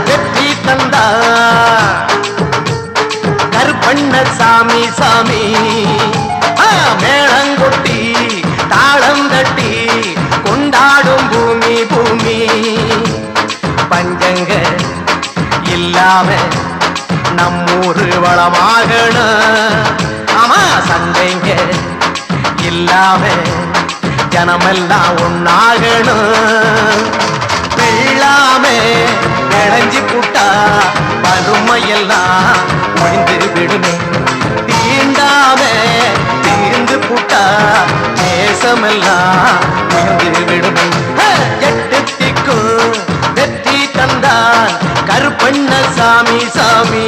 வெற்றி தந்தா கருப்பண்ண சாமி சாமி மேளங்கொட்டி தாளம் தட்டி கொண்டாடும் பூமி பூமி பஞ்சங்க இல்லாம நம்மூரு வளமாகணும் ஆமா சந்தைங்க இல்லாம ஜனமெல்லாம் ஒன்னாகணும் வெள்ளாமே விளைஞ்சி புட்டா வறுமையெல்லாம் ஒழிந்து விடுமே தீண்டாமே தீர்ந்து புட்டா தேசமெல்லாம் உயர்ந்து விடுமே எட்டு திக்கும் வெற்றி தந்தான் கருப்பண்ண சாமி சாமி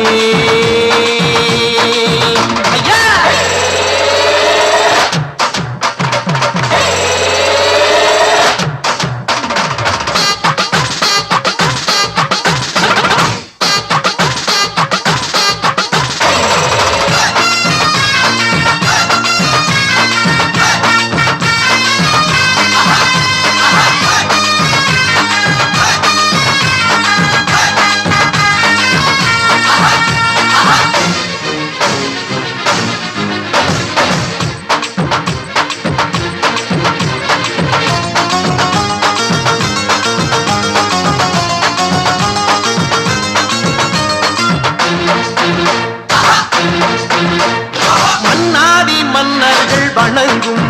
மன்னர்கள் வணங்கும்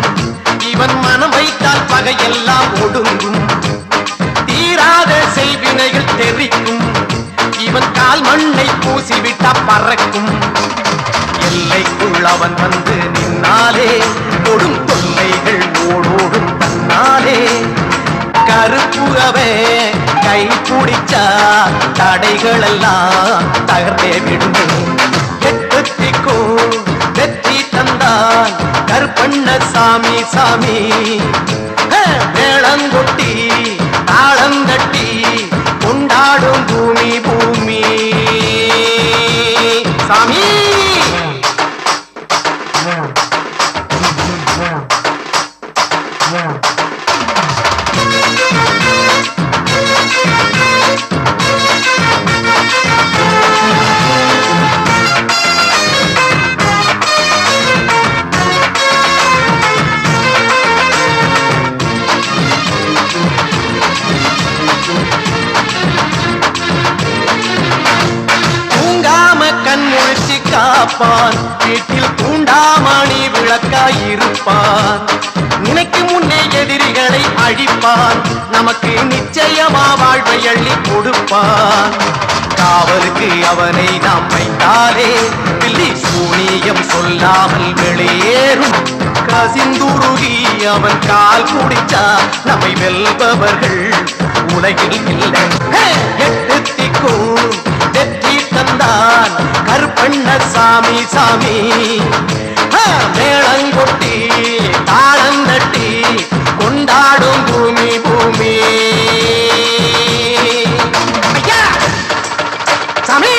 இவன் மனம் வைத்தால் பகையெல்லாம் ஒடுங்கும் தீராத செய்வினைகள் தெரிக்கும் இவன் கால் மண்ணை பூசிவிட்டா பறக்கும் எல்லைக்குள் அவன் வந்து நின்னாலே கொடும் தொல்லைகள் ஓடோடும் தன்னாலே கருப்புகவே கை பிடிச்சா தடைகள் எல்லாம் தகர்த்தே விடுமே எட்டுத்திக்கும் வெற்றி தந்தான் கருப்பண்ண சாமி சாமி மேளங்கொட்டி தாளம் தட்டி கொண்டாடும் பூமி பூமி சாமி காப்பான் வீட்டில் தூண்டாமணி விளக்காய் இருப்பான் நினைக்கு முன்னே எதிரிகளை அழிப்பான் நமக்கு நிச்சயமா வாழ்வை அள்ளி கொடுப்பான் காவலுக்கு அவனை நாம் வைத்தாலே பில்லி சூனியம் சொல்லாமல் வெளியேறும் கசிந்துருகி அவன் கால் குடிச்சா நம்மை வெல்பவர்கள் உலகில் இல்லை எட்டு திக்கும் வெற்றி தந்தான் கருப்பண்ண சாமி சாமி மேளங்கொட்டி தாளம் தட்டி கொண்டாடும் பூமி பூமி சாமி